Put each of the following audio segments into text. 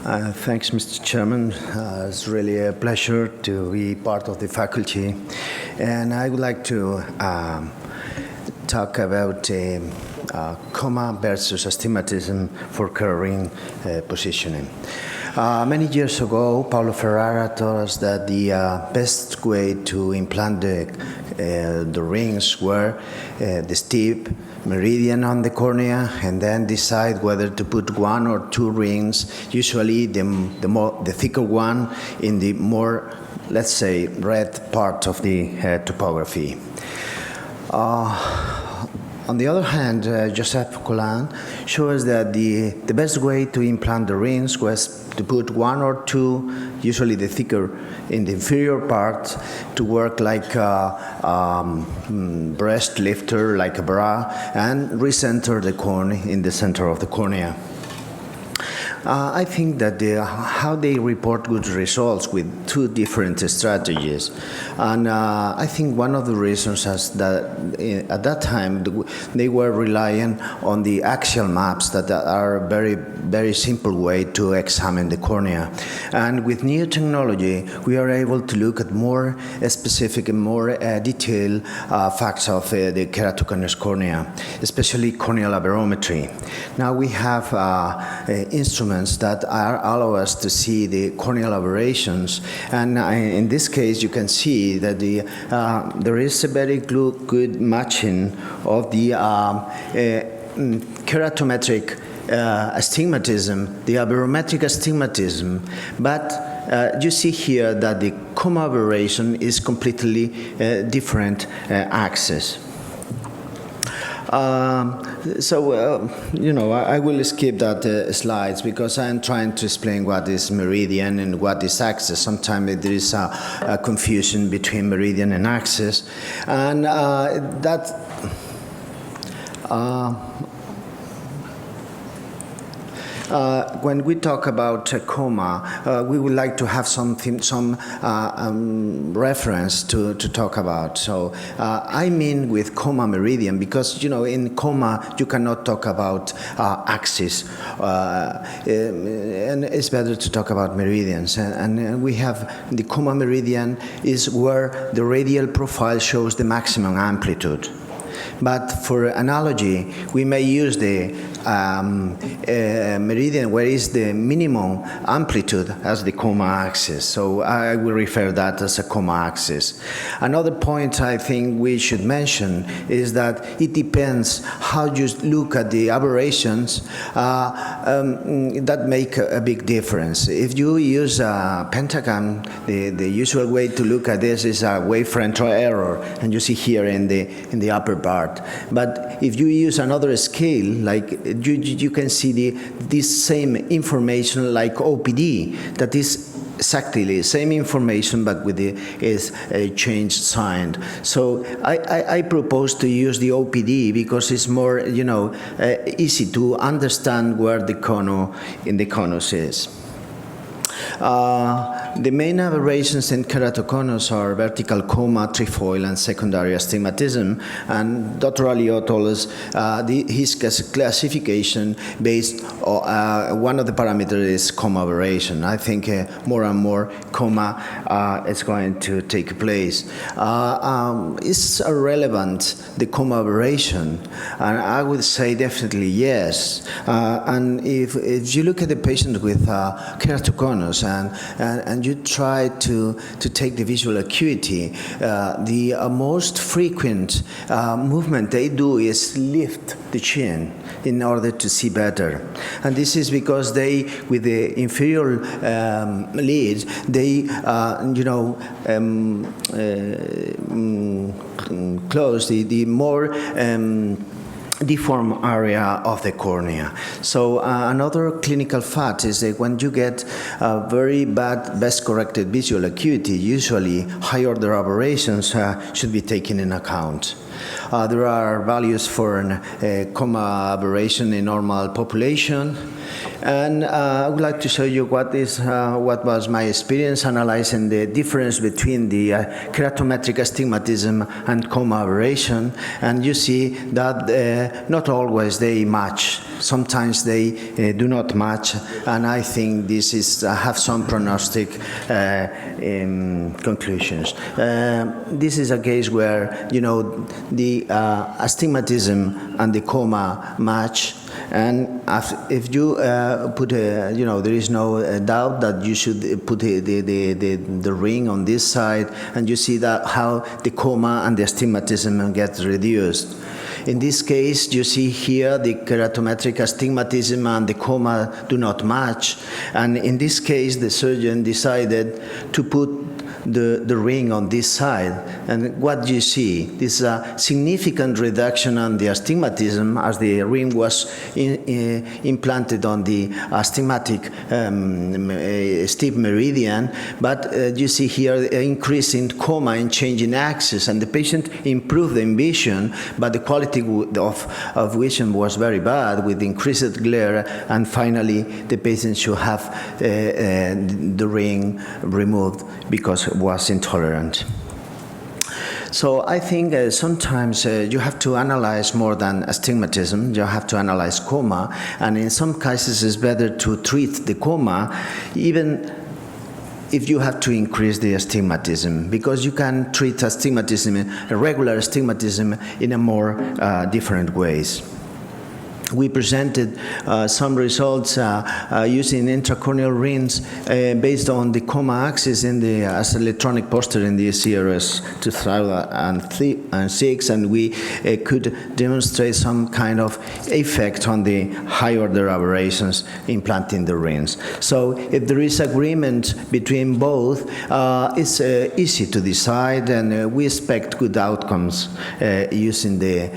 Thanks, Mr. Chairman. It's really a pleasure to be part of the faculty. And I would like to talk about Coma versus astigmatism for Keraring positioning. Many years ago, Paulo Ferrara told us that the best way to implant the rings were the steep meridian on the cornea, and then decide whether to put one or two rings, usually the thicker one in the more, let's say, red part of the topography. On the other hand, Joseph Colin shows that the best way to implant the rings was to put one or two, usually the thicker, in the inferior part, to work like a breast lifter, like a bra, and recenter the cone in the center of the cornea. I think that how they report good results with two different strategies. And I think one of the reasons is that at that time they were relying on the axial maps that are a very, very simple way to examine the cornea. And with new technology, we are able to look at more specific and more detailed facts of the keratoconus cornea, especially corneal aberrometry. Now we have instruments that allow us to see the corneal aberrations, and in this case you can see that there is a very good matching of the keratometric astigmatism, the aberrometric astigmatism, but you see here that the coma aberration is completely different axis. I will skip that slides because I'm trying to explain what is meridian and what is axis. Sometimes there is a confusion between meridian and axis, and when we talk about Coma, we would like to have some reference to talk about. So I mean with Coma meridian, because in Coma you cannot talk about axis, and it's better to talk about meridians. And we have the Coma meridian is where the radial profile shows the maximum amplitude. But for analogy, we may use the meridian where is the minimum amplitude as the coma axis. So I will refer that as a coma axis. Another point I think we should mention is that it depends how you look at the aberrations that make a big difference. If you use a pentagram, the usual way to look at this is a wavefront error, and you see here in the upper part. But if you use another scale, like you can see this same information like OPD, that is exactly the same information but with is a changed sign. So I propose to use the OPD because it's more easy to understand where the cono in the conus is. The main aberrations in keratoconus are vertical coma, trefoil, and secondary astigmatism. And Dr. Aliot told us his classification based on one of the parameters is coma aberration. I think more and more coma is going to take place. Is relevant the coma aberration? And I would say definitely yes. And if you look at the patient with keratoconus and you try to take the visual acuity, the most frequent movement they do is lift the chin in order to see better. And this is because they, with the inferior lid, they, close the more deformed area of the cornea. So another clinical fact is that when you get very bad best corrected visual acuity, usually high order aberrations should be taken in account. There are values for coma aberration in normal population. And I would like to show you what was my experience analyzing the difference between the keratometric astigmatism and coma aberration. And you see that not always they match. Sometimes they do not match, and I think this is have some prognostic conclusions. This is a case where the astigmatism and the coma match. And if you put there is no doubt that you should put the ring on this side, and you see that how the coma and the astigmatism gets reduced. In this case, you see here the keratometric astigmatism and the coma do not match, and in this case, the surgeon decided to put the ring on this side. And what do you see? This is a significant reduction on the astigmatism as the ring was implanted on the astigmatic steep meridian, but you see here an increase in coma and change in axis, and the patient improved in vision, but the quality of vision was very bad with increased glare, and finally the patient should have the ring removed because it was intolerant. So I think sometimes you have to analyze more than astigmatism. You have to analyze coma, and in some cases it's better to treat the coma even if you have to increase the astigmatism, because you can treat astigmatism, regular astigmatism, in a more different ways. We presented some results using intracorneal rings based on the coma axis as electronic poster in the ESCRS 2006, and we could demonstrate some kind of effect on the high-order aberrations implanting the rings. So if there is agreement between both, it's easy to decide, and we expect good outcomes using the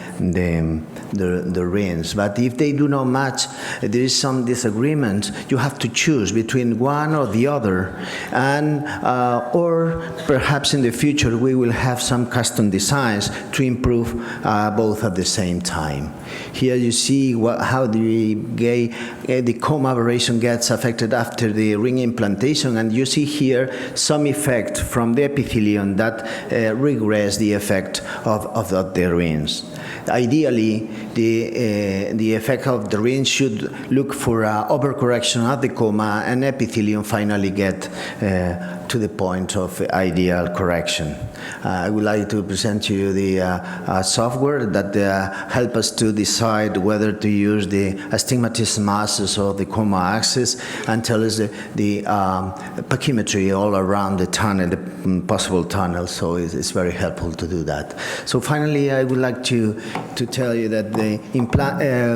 rings. But if they do not match, there is some disagreement. You have to choose between one or the other, and or perhaps in the future we will have some custom designs to improve both at the same time. Here you see how the coma aberration gets affected after the ring implantation, and you see here some effect from the epithelium that regress the effect of the rings. Ideally, the effect of the ring should look for overcorrection of the coma, and epithelium finally get to the point of ideal correction. I would like to present to you the software that help us to decide whether to use the astigmatism axis or the coma axis, and tell us the pachymetry all around the tunnel, the possible tunnel. So it's very helpful to do that. So finally, I would like to tell you that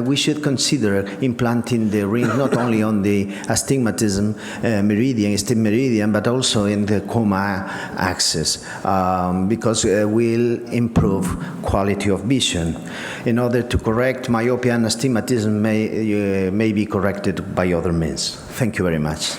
we should consider implanting the ring not only on the astigmatism meridian, but also in the coma axis, because will improve quality of vision. In order to correct myopia and astigmatism may be corrected by other means. Thank you very much.